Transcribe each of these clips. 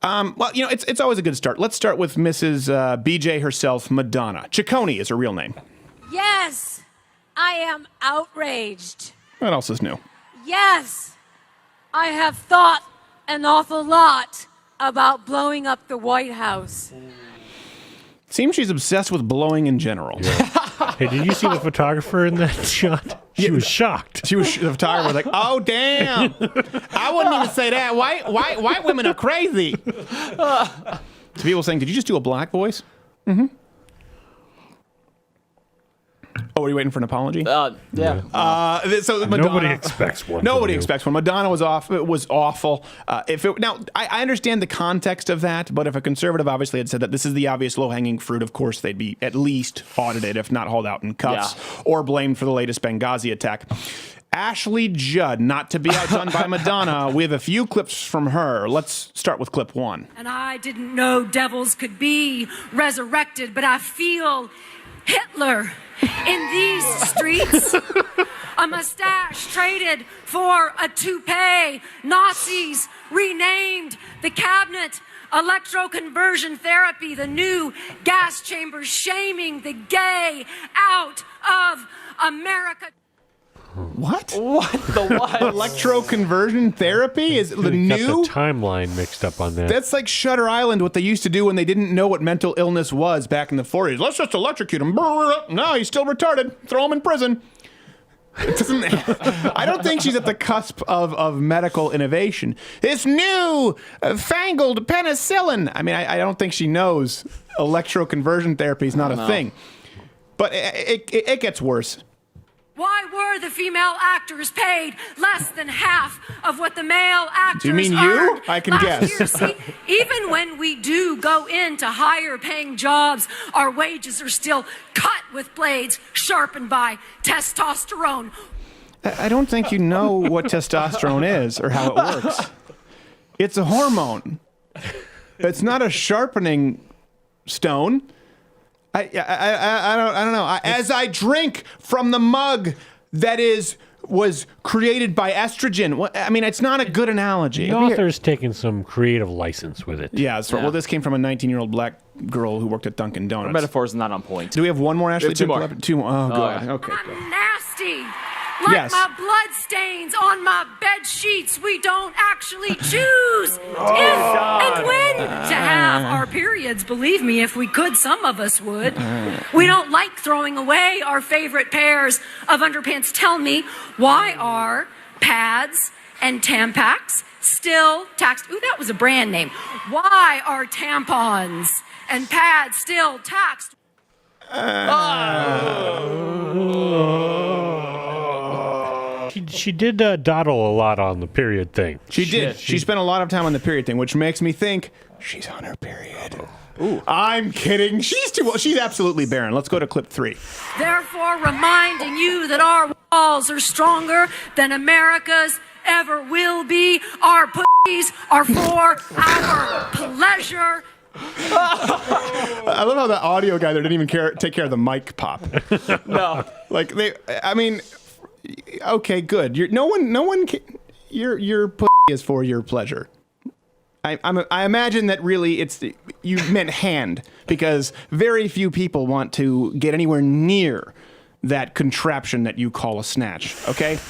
Well, it's always a good start. Let's start with Mrs. BJ herself, Madonna. Ciccone is her real name. Yes, I am outraged. What else is new? Yes, I have thought an awful lot about blowing up the White House. Seems she's obsessed with blowing in general. Yeah. Hey, did you see the photographer in that shot? She was shocked. The photographer was like, "Oh damn! I wouldn't even say that. White women are crazy." So people saying, "Did you just do a black voice?" Mm-hmm. Oh, are you waiting for an apology? Yeah. So Madonna, Nobody expects one. Nobody expects one. Madonna was off. It was awful. Now, I understand the context of that, but if a conservative obviously had said that this is the obvious low-hanging fruit, of course they'd be at least audited, if not hauled out in cuffs, or blamed for the latest Benghazi attack. Ashley Judd, not to be outdone by Madonna. We have a few clips from her. Let's start with clip 1. And I didn't know devils could be resurrected, but I feel Hitler in these streets. A mustache traded for a toupee. Nazis renamed the cabinet. Electroconversion therapy, the new gas chambers, shaming the gay out of America. What? What the what? Electroconversion therapy is the new Got the timeline mixed up on that. That's like Shutter Island, what they used to do when they didn't know what mental illness was back in the 40s. Let's just electrocute him. No, he's still retarded. Throw him in prison. It doesn't. I don't think she's at the cusp of medical innovation. This new fangled penicillin. I mean, I don't think she knows electroconversion therapy is not a thing. But it gets worse. Why were the female actors paid less than half of what the male actors Do you mean earned you? I can last guess. year? See, even when we do go into higher paying jobs, our wages are still cut with blades sharpened by testosterone. I don't think you know what testosterone is or how it works. It's a hormone. It's not a sharpening stone. I don't know. As I drink from the mug that was created by estrogen. I mean, it's not a good analogy. The author's taken some creative license with it. Yeah, that's right. Well, this came from a 19-year-old black girl who worked at Dunkin' Donuts. The metaphor's not on point. Do we have one more, Ashley? Two more. Two more. Oh, God. yeah. Okay. I'm nasty. Like Yes. my blood stains on my bed sheets, we don't actually choose if and when to have our periods. Believe me, if we could, some of us would. We don't like throwing away our favorite pairs of underpants. Tell me, why are pads and Tampax still taxed? Ooh, that was a brand name. Why are tampons and pads still taxed? She did dawdle a lot on the period thing. She did. She spent a lot of time on the period thing, which makes me think she's on her period. Ooh. I'm kidding. She's absolutely barren. Let's go to clip 3. Therefore, reminding you that our walls are stronger than America's ever will be. Our pussies are for our pleasure. I love how the audio guy there didn't even take care of the mic pop. No. Okay, good. Your pussy is for your pleasure. I imagine that really you meant hand, because very few people want to get anywhere near that contraption that you call a snatch. Okay.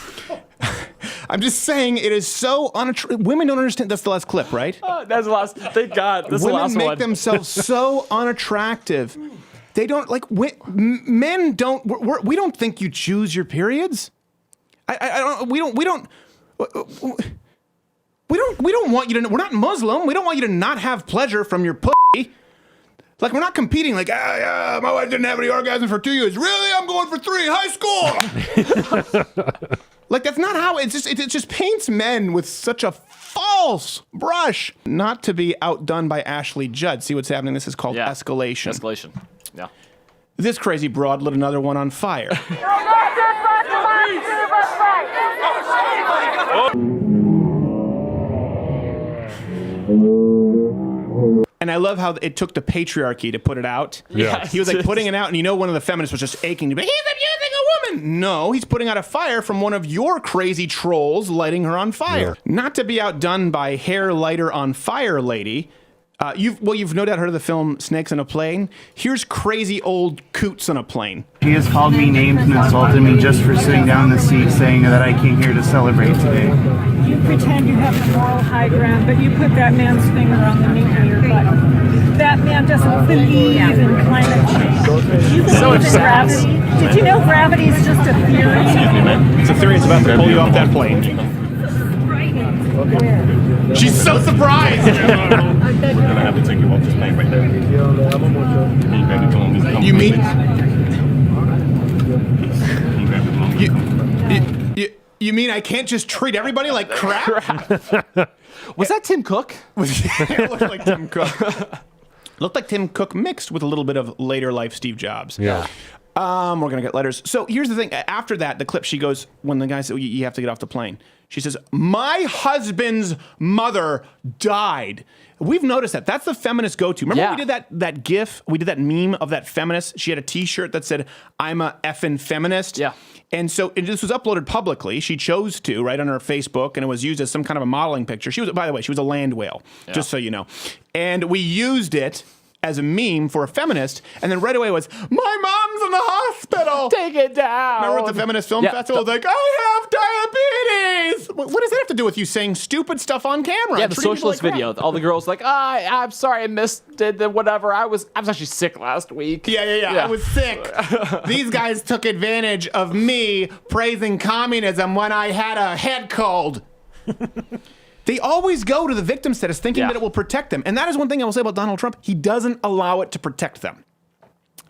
I'm just saying it is so unattractive. Women don't understand. That's the last clip, right? That's the last. Thank God. That's the last Women make one. themselves so unattractive. They don't like men don't. We don't think you choose your periods. We don't want you to. We're not Muslim. We don't want you to not have pleasure from your pussy. Like, we're not competing. Like, my wife didn't have any orgasms for 2 years. Really? I'm going for 3. High school. Like, that's not how it just paints men with such a false brush. Not to be outdone by Ashley Judd. See what's happening? This is called escalation. Escalation. Yeah. This crazy broad lit another one on fire. And I love how it took the patriarchy to put it out. Yeah. He was like putting it out, and one of the feminists was just aching to be, he's abusing a woman. No, he's putting out a fire from one of your crazy trolls lighting her on fire. Yeah. Not to be outdone by hair lighter on fire lady. You've no doubt heard of the film Snakes on a Plane. Here's crazy old coots on a plane. He has called me names and insulted me just for sitting down in the seat, saying that I came here to celebrate today. You pretend you have the moral high ground, but you put that man's finger on the nape of your butt. That man doesn't believe in climate change. You believe in gravity. Did you know gravity is just a theory? It's a theory. It's about to pull you off that plane. She's so surprised. I'm gonna have to take you off this plane right there. You mean? You mean I can't just treat everybody like crap? Was that Tim Cook? It looked like Tim Cook. Looked like Tim Cook mixed with a little bit of later life Steve Jobs. Yeah. We're gonna get letters. So here's the thing. After that, the clip, she goes, when the guy said, you have to get off the plane. She says, my husband's mother died. We've noticed that. That's the feminist go-to. Remember when we did that GIF? We did that meme of that feminist. She had a T-shirt that said, I'm a effing feminist. Yeah. And so this was uploaded publicly. She chose to, right, on her Facebook, and it was used as some kind of a modeling picture. She was, by the way, she was a land whale, just so you know. And we used it as a meme for a feminist, and then right away was, my mom's in the hospital. Take it down. Remember at the Feminist Film Festival, like, I have diabetes. What does that have to do with you saying stupid stuff on camera? Yeah, the socialist video. All the girls like, I'm sorry, I missed the whatever. I was actually sick last week. Yeah. I was sick. These guys took advantage of me praising communism when I had a head cold. They always go to the victim status thinking that it will protect them. And that is one thing I will say about Donald Trump. He doesn't allow it to protect them.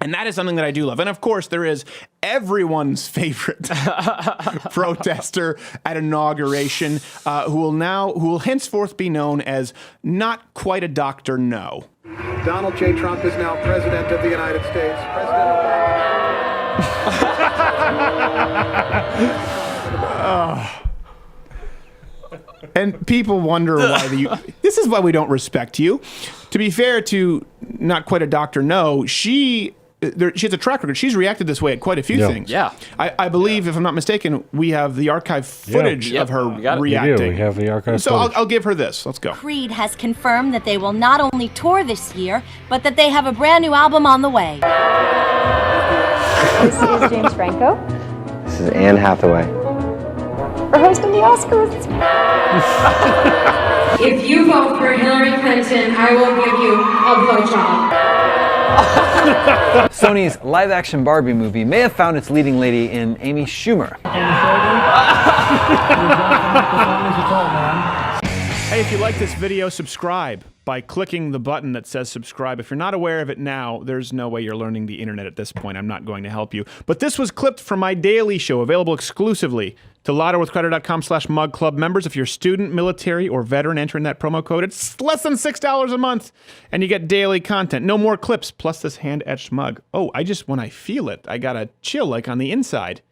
And that is something that I do love. And of course, there is everyone's favorite protester at inauguration who will henceforth be known as not quite a Dr. No. Donald J. Trump is now president of the United States. And people wonder why this is why we don't respect you. To be fair to not quite a Dr. No, she has a track record. She's reacted this way at quite a few things. Yeah. I believe, if I'm not mistaken, we have the archive footage of her reacting. We have the archive so footage. I'll give her this. Let's go. Creed has confirmed that they will not only tour this year, but that they have a brand new album on the way. This is James Franco. This is Anne Hathaway. We're hosting the Oscars. If you vote for Hillary Clinton, I will give you a blowjob. Sony's live-action Barbie movie may have found its leading lady in Amy Schumer. Hey, if you like this video, subscribe by clicking the button that says subscribe. If you're not aware of it now, there's no way you're learning the internet at this point. I'm not going to help you. But this was clipped from my daily show, available exclusively to louderwithcrowder.com/mugclub members. If you're a student, military, or veteran, enter in that promo code. It's less than $6 a month, and you get daily content. No more clips, plus this hand-etched mug. Oh, when I feel it, I got a chill like on the inside.